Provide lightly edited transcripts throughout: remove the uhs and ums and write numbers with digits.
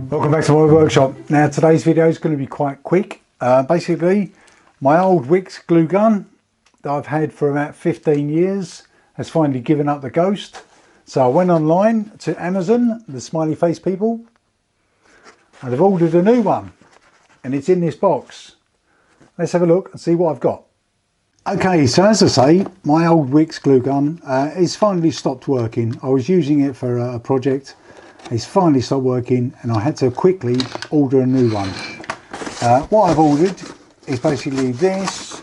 Welcome back to my workshop. Now today's video is going to be quite quick. Basically my old Wix glue gun that I've had for about 15 years has finally given up the ghost. So I went online to Amazon, the smiley face people, and I've ordered a new one and it's in this box. Let's have a look and see what I've got. Okay, so as I say, my old Wix glue gun is finally stopped working. I was using it for a project. It's finally stopped working and I had to quickly order a new one. What I've ordered is basically this.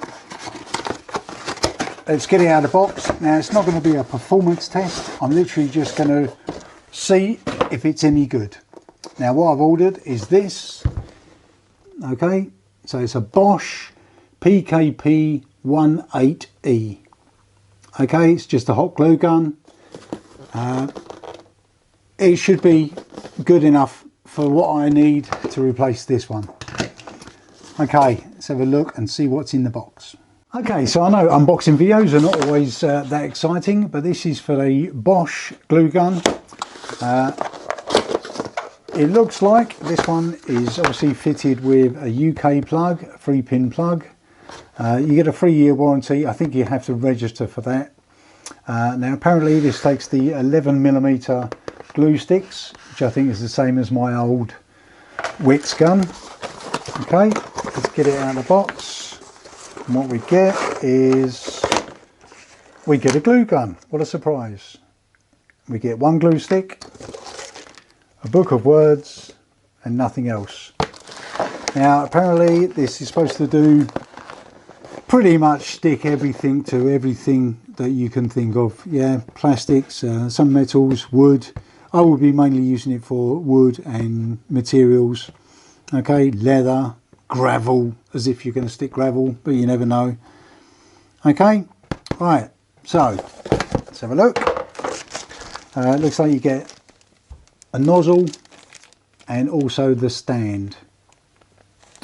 Let's get it out of the box. Now it's not going to be a performance test. I'm literally just going to see if it's any good. Now what I've ordered is this. Okay, so it's a Bosch PKP 18E. Okay, it's just a hot glue gun. It should be good enough for what I need to replace this one. Okay, let's have a look and see what's in the box. Okay, so I know unboxing videos are not always that exciting, but this is for the Bosch glue gun. It looks like this one is obviously fitted with a UK plug, a 3-pin plug. You get a 3-year warranty. I think you have to register for that. Now apparently this takes the 11mm glue sticks, which I think is the same as my old Wix gun. Okay, let's get it out of the box. And what we get is, we get a glue gun. What a surprise. We get one glue stick, a book of words, and nothing else. Now apparently this is supposed to do pretty much stick everything to everything that you can think of. Yeah, plastics, some metals, wood. I will be mainly using it for wood and materials. Okay, leather, gravel, as if you're going to stick gravel, but you never know. Okay, right, so let's have a look. It looks like you get a nozzle and also the stand.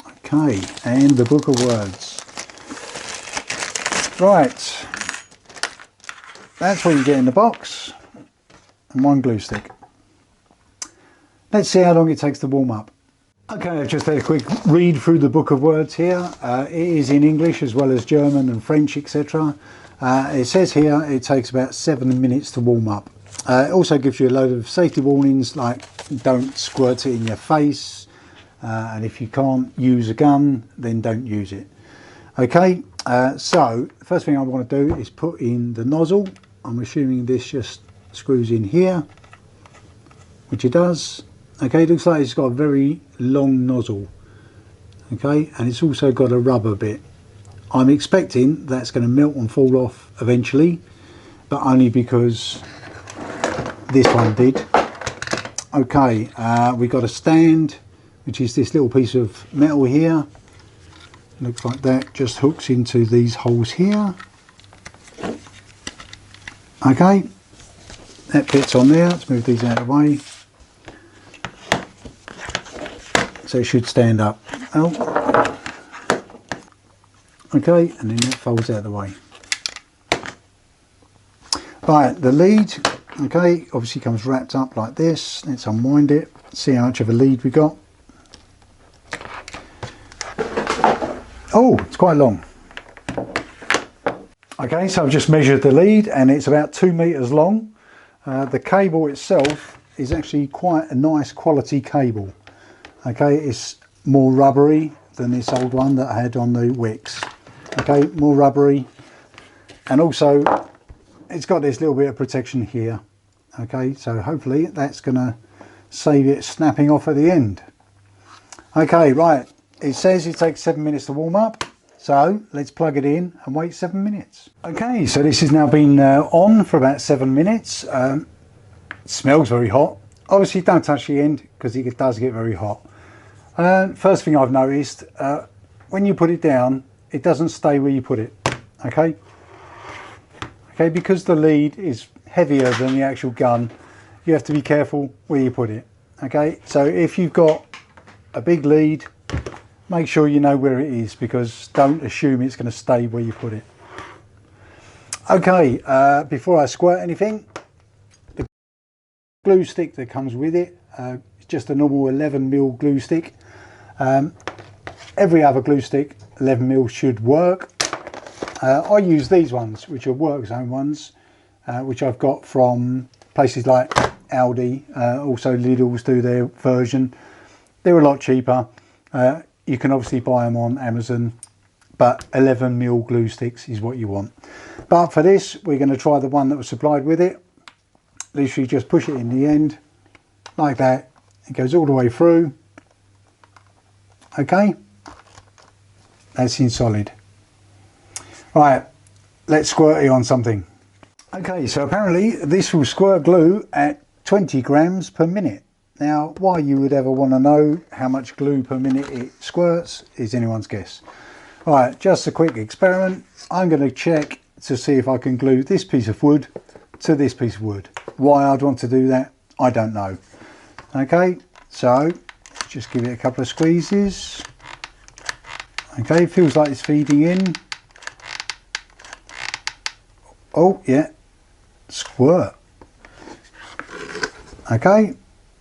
Okay, and the book of words. Right, that's what you get in the box, and one glue stick. Let's see how long it takes to warm up. Okay, I've just had a quick read through the book of words here. It is in English as well as German and French, etc. It says here it takes about 7 minutes to warm up. It also gives you a load of safety warnings, like don't squirt it in your face, and if you can't use a gun, then don't use it. Okay, so the first thing I want to do is put in the nozzle. I'm assuming this just screws in here, which it does. Okay, it looks like it's got a very long nozzle. Okay, and it's also got a rubber bit. I'm expecting that's going to melt and fall off eventually, but only because this one did. Okay, we've got a stand, which is this little piece of metal here. Looks like that just hooks into these holes here. Okay, that fits on there. Let's move these out of the way. So it should stand up. Oh. Okay, and then that folds out of the way. Right, the lead, okay, obviously comes wrapped up like this. Let's unwind it, see how much of a lead we got. Oh, it's quite long. Okay, so I've just measured the lead and it's about 2 meters long. The cable itself is actually quite a nice quality cable. Okay, it's more rubbery than this old one that I had on the Wix. Okay, more rubbery, and also it's got this little bit of protection here. Okay, so hopefully that's going to save it snapping off at the end. Okay, right, it says it takes 7 minutes to warm up, so let's plug it in and wait 7 minutes. Okay, so this has now been on for about 7 minutes. It smells very hot. Obviously don't touch the end because it does get very hot. First thing I've noticed, when you put it down, it doesn't stay where you put it. Okay, because the lead is heavier than the actual gun, you have to be careful where you put it. Okay, so if you've got a big lead, make sure you know where it is, because don't assume it's going to stay where you put it. Okay, before I squirt anything, the glue stick that comes with it, just a normal 11mm glue stick. Every other glue stick 11mm should work. I use these ones, which are work zone ones, which I've got from places like Aldi. Also Lidl's do their version. They're a lot cheaper. You can obviously buy them on Amazon, but 11mm glue sticks is what you want. But for this, we're going to try the one that was supplied with it. Literally just push it in the end, like that. It goes all the way through. Okay, that's in solid. Right, let's squirt it on something. Okay, so apparently this will squirt glue at 20 grams per minute. Now, why you would ever want to know how much glue per minute it squirts is anyone's guess. Right, just a quick experiment. I'm going to check to see if I can glue this piece of wood to this piece of wood. Why I'd want to do that, I don't know. Okay, so just give it a couple of squeezes. Okay, feels like it's feeding in. Oh yeah, squirt. Okay,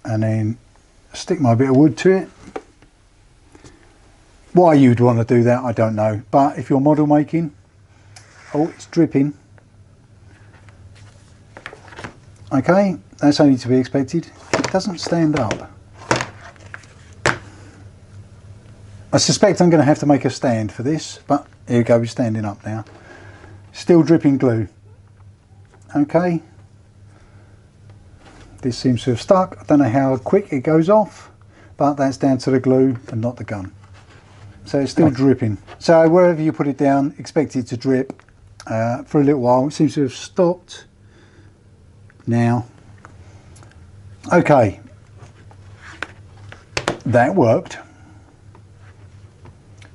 and then stick my bit of wood to it. Why you'd want to do that, I don't know. But if you're model making, oh, it's dripping. Okay, that's only to be expected. It doesn't stand up. I suspect I'm going to have to make a stand for this, but here we go, we're standing up now. Still dripping glue. Okay. This seems to have stuck. I don't know how quick it goes off, but that's down to the glue and not the gun. So it's still dripping. So wherever you put it down, expect it to drip for a little while. It seems to have stopped now. Okay, that worked.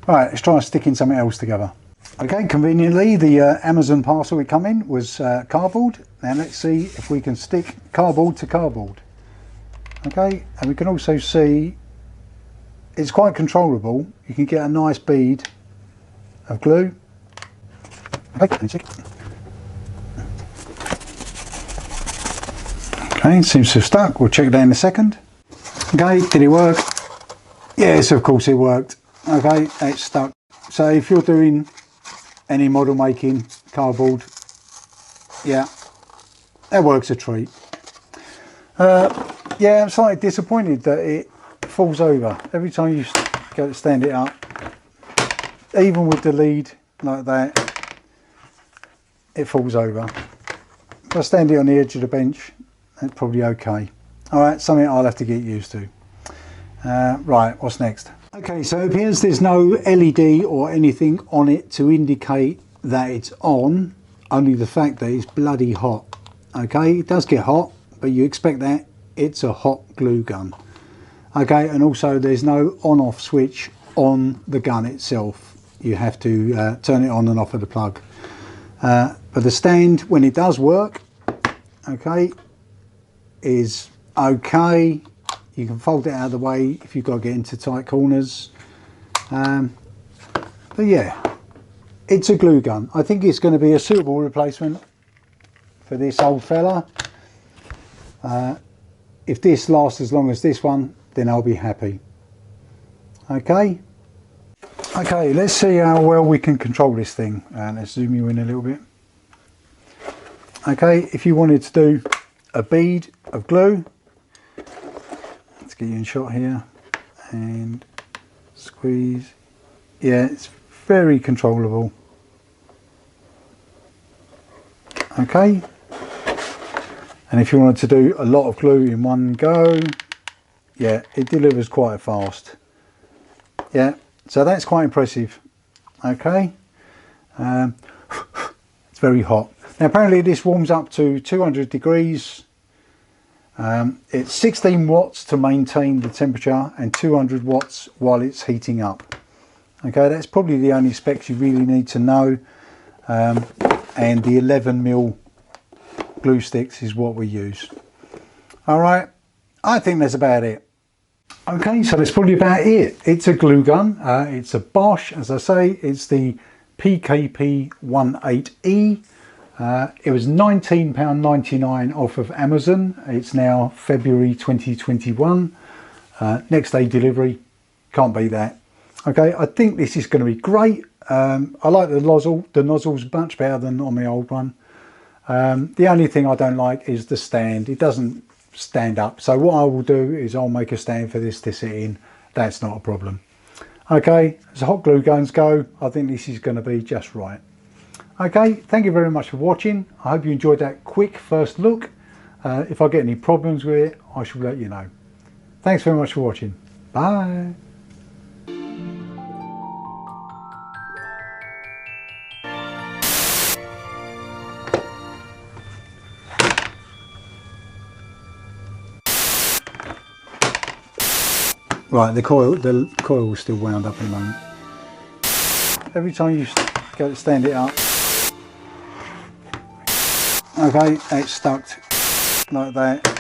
All right, let's try sticking something else together. Okay, conveniently the Amazon parcel it come in was cardboard. Now let's see if we can stick cardboard to cardboard. Okay, and we can also see it's quite controllable. You can get a nice bead of glue. Okay, seems to have stuck. We'll check that in a second. Okay, did it work? Yes, of course it worked. Okay, it's stuck. So if you're doing any model making, cardboard, yeah, that works a treat. Yeah, I'm slightly disappointed that it falls over every time you go to stand it up. Even with the lead like that, it falls over. If I stand it on the edge of the bench, that's probably okay. All right, something I'll have to get used to. Right, what's next? Okay, so it appears there's no LED or anything on it to indicate that it's on, only the fact that it's bloody hot. Okay, it does get hot, but you expect that. It's a hot glue gun. Okay, and also there's no on-off switch on the gun itself. You have to turn it on and off of the plug. But the stand, when it does work, okay, is okay. You can fold it out of the way if you've got to get into tight corners. But yeah, it's a glue gun. I think it's going to be a suitable replacement for this old fella. If this lasts as long as this one, then I'll be happy. Okay. Okay, let's see how well we can control this thing. Let's zoom you in a little bit. Okay, if you wanted to do a bead of glue, let's get you in shot here and squeeze. Yeah, it's very controllable. Okay, and if you wanted to do a lot of glue in one go, yeah, it delivers quite fast. Yeah, so that's quite impressive. Okay, it's very hot. Now apparently this warms up to 200 degrees. It's 16 watts to maintain the temperature and 200 watts while it's heating up. Okay, that's probably the only specs you really need to know. And the 11mm glue sticks is what we use. All right, I think that's about it. Okay, so that's probably about it. It's a glue gun. It's a Bosch, as I say. It's the PKP 18E. It was £19.99 off of Amazon. It's now February 2021. Next day delivery, can't beat that. Okay, I think this is going to be great. I like the nozzles much better than on my old one. The only thing I don't like is the stand. It doesn't stand up. So what I will do is I'll make a stand for this to sit in. That's not a problem. Okay, as hot glue guns go, I think this is going to be just right. Okay, thank you very much for watching. I hope you enjoyed that quick first look. If I get any problems with it, I shall let you know. Thanks very much for watching. Bye. Right, the coil is still wound up at the moment. Every time you go to stand it up, okay, it's stuck like that.